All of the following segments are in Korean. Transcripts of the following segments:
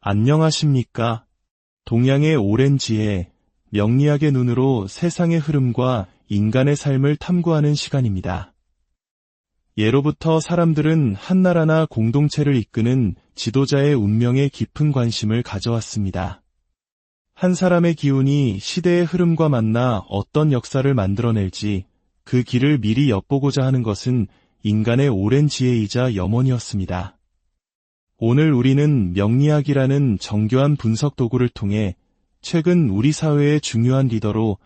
안녕하십니까? 동양의 오랜 지혜, 명리학의 눈으로 세상의 흐름과 인간의 삶을 탐구하는 시간입니다. 예로부터 사람들은 한 나라나 공동체를 이끄는 지도자의 운명에 깊은 관심을 가져왔습니다. 한 사람의 기운이 시대의 흐름과 만나 어떤 역사를 만들어낼지 그 길을 미리 엿보고자 하는 것은 인간의 오랜 지혜이자 염원이었습니다. 오늘 우리는 명리학이라는 정교한 분석 도구를 통해 최근 우리 사회의 중요한 리더로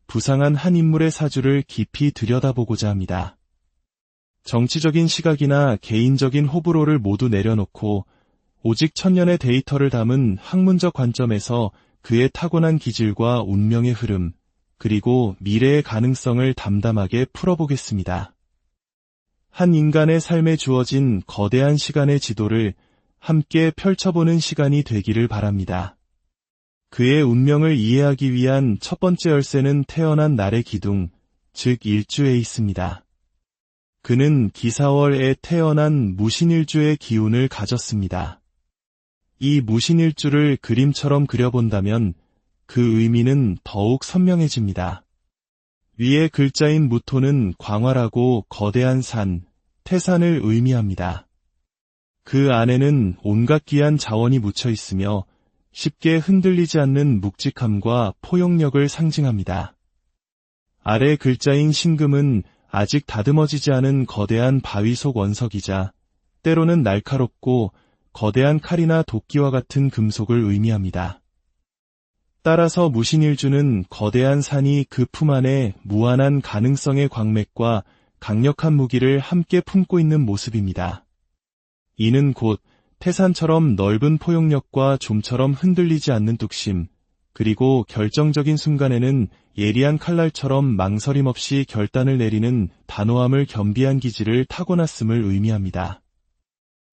부상한 한 인물의 사주를 깊이 들여다보고자 합니다. 정치적인 시각이나 개인적인 호불호를 모두 내려놓고 오직 천년의 데이터를 담은 학문적 관점에서 그의 타고난 기질과 운명의 흐름, 그리고 미래의 가능성을 담담하게 풀어보겠습니다. 한 인간의 삶에 주어진 거대한 시간의 지도를 함께 펼쳐보는 시간이 되기를 바랍니다. 그의 운명을 이해하기 위한 첫 번째 열쇠는 태어난 날의 기둥, 즉 일주에 있습니다. 그는 기사월에 태어난 무신일주의 기운을 가졌습니다. 이 무신일주를 그림처럼 그려본다면 그 의미는 더욱 선명해집니다. 위의 글자인 무토는 광활하고 거대한 산, 태산을 의미합니다. 그 안에는 온갖 귀한 자원이 묻혀 있으며 쉽게 흔들리지 않는 묵직함과 포용력을 상징합니다. 아래 글자인 신금은 아직 다듬어지지 않은 거대한 바위 속 원석이자 때로는 날카롭고 거대한 칼이나 도끼와 같은 금속을 의미합니다. 따라서 무신일주는 거대한 산이 그 품 안에 무한한 가능성의 광맥과 강력한 무기를 함께 품고 있는 모습입니다. 이는 곧 태산처럼 넓은 포용력과 좀처럼 흔들리지 않는 뚝심, 그리고 결정적인 순간에는 예리한 칼날처럼 망설임 없이 결단을 내리는 단호함을 겸비한 기질을 타고났음을 의미합니다.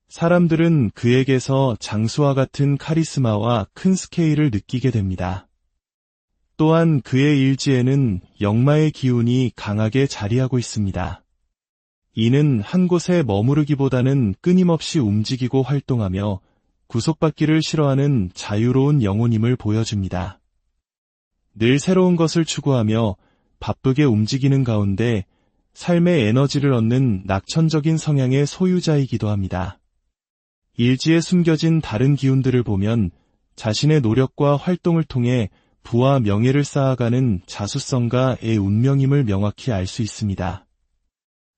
사람들은 그에게서 장수와 같은 카리스마와 큰 스케일을 느끼게 됩니다. 또한 그의 일지에는 역마의 기운이 강하게 자리하고 있습니다. 이는 한 곳에 머무르기보다는 끊임없이 움직이고 활동하며 구속받기를 싫어하는 자유로운 영혼임을 보여줍니다. 늘 새로운 것을 추구하며 바쁘게 움직이는 가운데 삶의 에너지를 얻는 낙천적인 성향의 소유자이기도 합니다. 일지에 숨겨진 다른 기운들을 보면 자신의 노력과 활동을 통해 부와 명예를 쌓아가는 자수성과 의 운명임을 명확히 알 수 있습니다.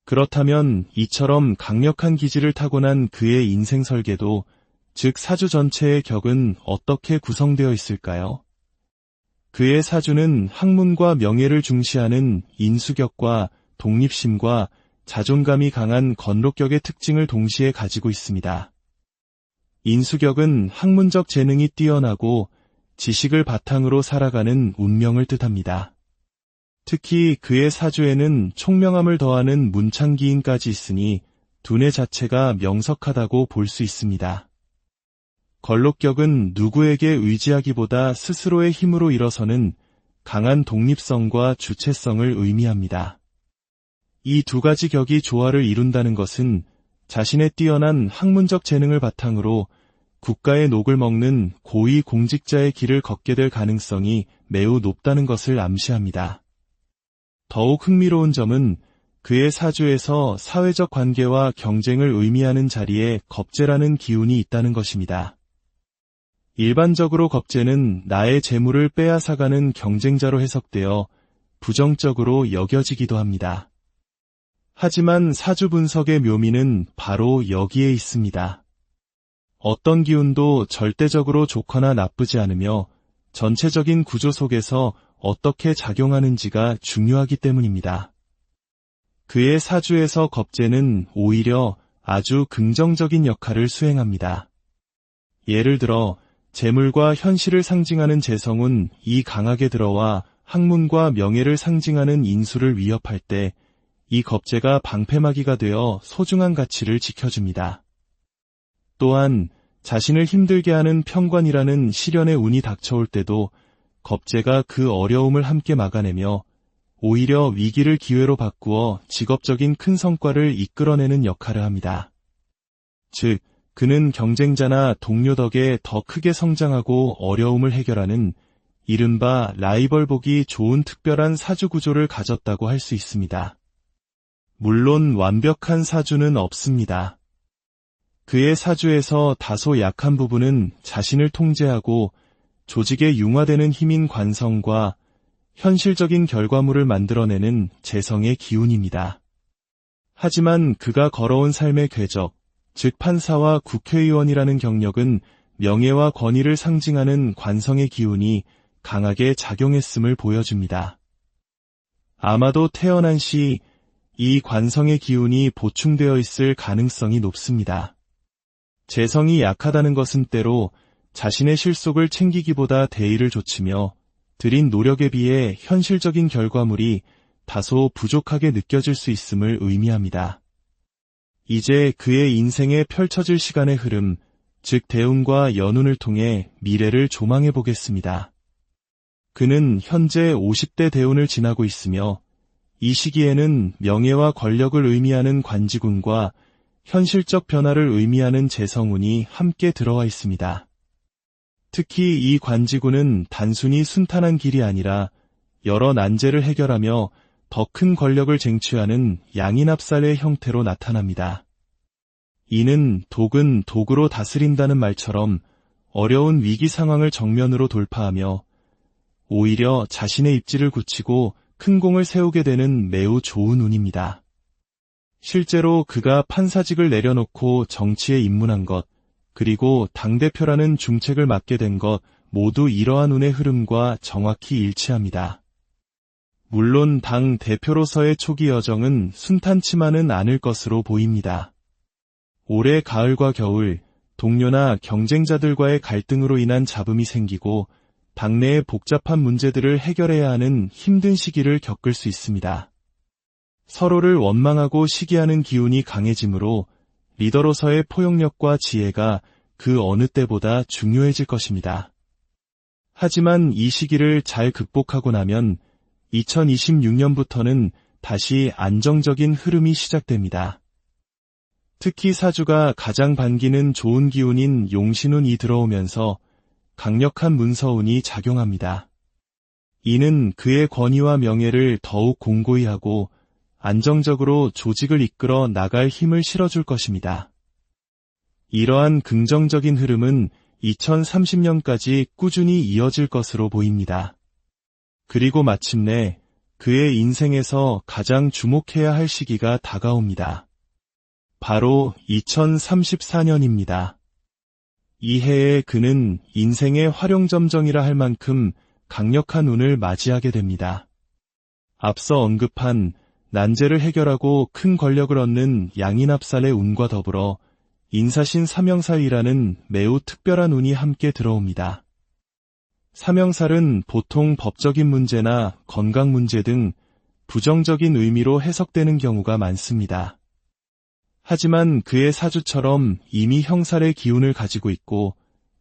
그렇다면 이처럼 강력한 기질을 타고난 그의 인생 설계도, 즉 사주 전체의 격은 어떻게 구성되어 있을까요? 그의 사주는 학문과 명예를 중시하는 인수격과 독립심과 자존감이 강한 건록격의 특징을 동시에 가지고 있습니다. 인수격은 학문적 재능이 뛰어나고 지식을 바탕으로 살아가는 운명을 뜻합니다. 특히 그의 사주에는 총명함을 더하는 문창기인까지 있으니 두뇌 자체가 명석하다고 볼 수 있습니다. 걸록격은 누구에게 의지하기보다 스스로의 힘으로 일어서는 강한 독립성과 주체성을 의미합니다. 이 두 가지 격이 조화를 이룬다는 것은 자신의 뛰어난 학문적 재능을 바탕으로 국가의 녹을 먹는 고위 공직자의 길을 걷게 될 가능성이 매우 높다는 것을 암시합니다. 더욱 흥미로운 점은 그의 사주에서 사회적 관계와 경쟁을 의미하는 자리에 겁재라는 기운이 있다는 것입니다. 일반적으로 겁재는 나의 재물을 빼앗아가는 경쟁자로 해석되어 부정적으로 여겨지기도 합니다. 하지만 사주 분석의 묘미는 바로 여기에 있습니다. 어떤 기운도 절대적으로 좋거나 나쁘지 않으며 전체적인 구조 속에서 어떻게 작용하는지가 중요하기 때문입니다. 그의 사주에서 겁재는 오히려 아주 긍정적인 역할을 수행합니다. 예를 들어 재물과 현실을 상징하는 재성은 이 강하게 들어와 학문과 명예를 상징하는 인수를 위협할 때 이 겁재가 방패막이가 되어 소중한 가치를 지켜줍니다. 또한 자신을 힘들게 하는 편관이라는 시련의 운이 닥쳐올 때도 겁재가 그 어려움을 함께 막아내며 오히려 위기를 기회로 바꾸어 직업적인 큰 성과를 이끌어내는 역할을 합니다. 즉, 그는 경쟁자나 동료 덕에 더 크게 성장하고 어려움을 해결하는 이른바 라이벌 보기 좋은 특별한 사주 구조를 가졌다고 할 수 있습니다. 물론 완벽한 사주는 없습니다. 그의 사주에서 다소 약한 부분은 자신을 통제하고 조직에 융화되는 힘인 관성과 현실적인 결과물을 만들어내는 재성의 기운입니다. 하지만 그가 걸어온 삶의 궤적, 즉 판사와 국회의원이라는 경력은 명예와 권위를 상징하는 관성의 기운이 강하게 작용했음을 보여줍니다. 아마도 태어난 시 이 관성의 기운이 보충되어 있을 가능성이 높습니다. 재성이 약하다는 것은 때로 자신의 실속을 챙기기보다 대의를 좇으며 들인 노력에 비해 현실적인 결과물이 다소 부족하게 느껴질 수 있음을 의미합니다. 이제 그의 인생에 펼쳐질 시간의 흐름, 즉 대운과 연운을 통해 미래를 조망해 보겠습니다. 그는 현재 50대 대운을 지나고 있으며 이 시기에는 명예와 권력을 의미하는 관지군과 현실적 변화를 의미하는 재성운이 함께 들어와 있습니다. 특히 이 관지군은 단순히 순탄한 길이 아니라 여러 난제를 해결하며 더 큰 권력을 쟁취하는 양인합살의 형태로 나타납니다. 이는 독은 독으로 다스린다는 말처럼 어려운 위기 상황을 정면으로 돌파하며 오히려 자신의 입지를 굳히고 큰 공을 세우게 되는 매우 좋은 운입니다. 실제로 그가 판사직을 내려놓고 정치에 입문한 것, 그리고 당대표라는 중책을 맡게 된 것 모두 이러한 운의 흐름과 정확히 일치합니다. 물론 당 대표로서의 초기 여정은 순탄치만은 않을 것으로 보입니다. 올해 가을과 겨울, 동료나 경쟁자들과의 갈등으로 인한 잡음이 생기고 당내의 복잡한 문제들을 해결해야 하는 힘든 시기를 겪을 수 있습니다. 서로를 원망하고 시기하는 기운이 강해지므로 리더로서의 포용력과 지혜가 그 어느 때보다 중요해질 것입니다. 하지만 이 시기를 잘 극복하고 나면 2026년부터는 다시 안정적인 흐름이 시작됩니다. 특히 사주가 가장 반기는 좋은 기운인 용신운이 들어오면서 강력한 문서운이 작용합니다. 이는 그의 권위와 명예를 더욱 공고히 하고 안정적으로 조직을 이끌어 나갈 힘을 실어줄 것입니다. 이러한 긍정적인 흐름은 2030년까지 꾸준히 이어질 것으로 보입니다. 그리고 마침내 그의 인생에서 가장 주목해야 할 시기가 다가옵니다. 바로 2034년입니다. 이 해에 그는 인생의 활용점정이라 할 만큼 강력한 운을 맞이하게 됩니다. 앞서 언급한 난제를 해결하고 큰 권력을 얻는 양인합살의 운과 더불어 인사신 삼형살이라는 매우 특별한 운이 함께 들어옵니다. 삼형살은 보통 법적인 문제나 건강 문제 등 부정적인 의미로 해석되는 경우가 많습니다. 하지만 그의 사주처럼 이미 형살의 기운을 가지고 있고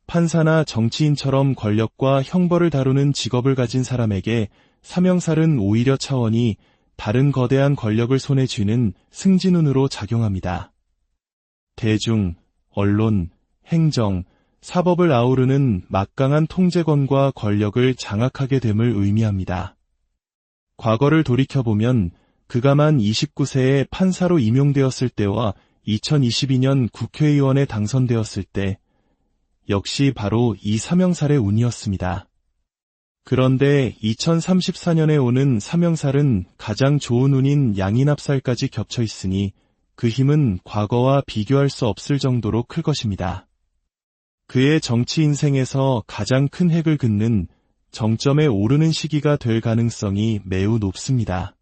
판사나 정치인처럼 권력과 형벌을 다루는 직업을 가진 사람에게 삼형살은 오히려 차원이 다른 거대한 권력을 손에 쥐는 승진운으로 작용합니다. 대중, 언론, 행정, 사법을 아우르는 막강한 통제권과 권력을 장악하게 됨을 의미합니다. 과거를 돌이켜보면 그가 만 29세에 판사로 임용되었을 때와 2022년 국회의원에 당선되었을 때 역시 바로 이 삼형살의 운이었습니다. 그런데 2034년에 오는 삼형살은 가장 좋은 운인 양인합살까지 겹쳐 있으니 그 힘은 과거와 비교할 수 없을 정도로 클 것입니다. 그의 정치 인생에서 가장 큰 획을 긋는 정점에 오르는 시기가 될 가능성이 매우 높습니다.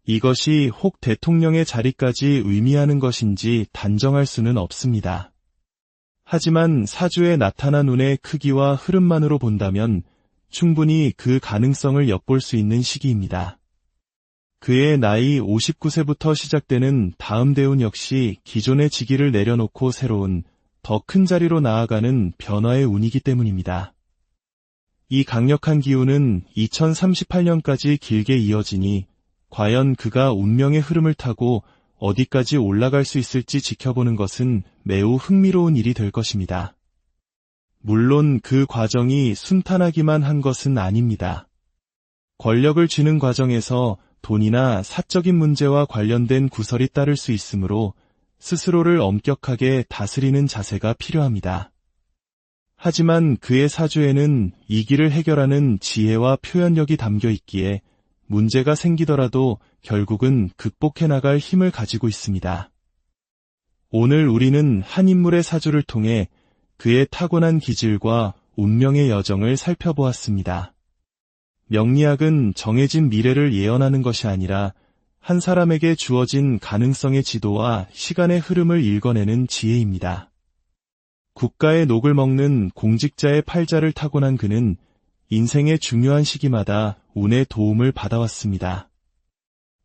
이것이 혹 대통령의 자리까지 의미하는 것인지 단정할 수는 없습니다. 하지만 사주에 나타난 운의 크기와 흐름만으로 본다면 충분히 그 가능성을 엿볼 수 있는 시기입니다. 그의 나이 59세부터 시작되는 다음 대운 역시 기존의 직위를 내려놓고 새로운 더 큰 자리로 나아가는 변화의 운이기 때문입니다. 이 강력한 기운은 2038년까지 길게 이어지니 과연 그가 운명의 흐름을 타고 어디까지 올라갈 수 있을지 지켜보는 것은 매우 흥미로운 일이 될 것입니다. 물론 그 과정이 순탄하기만 한 것은 아닙니다. 권력을 쥐는 과정에서 돈이나 사적인 문제와 관련된 구설이 따를 수 있으므로 스스로를 엄격하게 다스리는 자세가 필요합니다. 하지만 그의 사주에는 이 길을 해결하는 지혜와 표현력이 담겨 있기에 문제가 생기더라도 결국은 극복해 나갈 힘을 가지고 있습니다. 오늘 우리는 한 인물의 사주를 통해 그의 타고난 기질과 운명의 여정을 살펴보았습니다. 명리학은 정해진 미래를 예언하는 것이 아니라 한 사람에게 주어진 가능성의 지도와 시간의 흐름을 읽어내는 지혜입니다. 국가의 녹을 먹는 공직자의 팔자를 타고난 그는 인생의 중요한 시기마다 운의 도움을 받아왔습니다.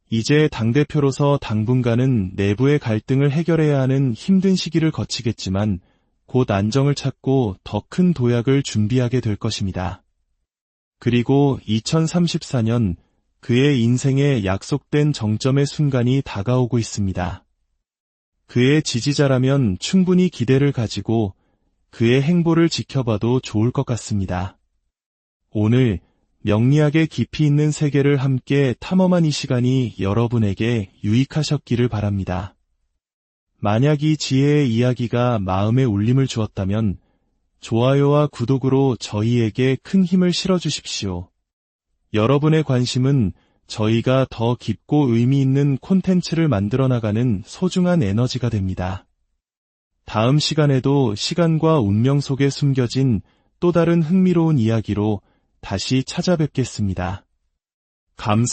이제 당대표로서 당분간은 내부의 갈등을 해결해야 하는 힘든 시기를 거치겠지만 곧 안정을 찾고 더 큰 도약을 준비하게 될 것입니다. 그리고 2034년 그의 인생에 약속된 정점의 순간이 다가오고 있습니다. 그의 지지자라면 충분히 기대를 가지고 그의 행보를 지켜봐도 좋을 것 같습니다. 오늘 명리학의 깊이 있는 세계를 함께 탐험한 이 시간이 여러분에게 유익하셨기를 바랍니다. 만약 이 지혜의 이야기가 마음에 울림을 주었다면 좋아요와 구독으로 저희에게 큰 힘을 실어주십시오. 여러분의 관심은 저희가 더 깊고 의미 있는 콘텐츠를 만들어 나가는 소중한 에너지가 됩니다. 다음 시간에도 시간과 운명 속에 숨겨진 또 다른 흥미로운 이야기로 다시 찾아뵙겠습니다. 감사합니다.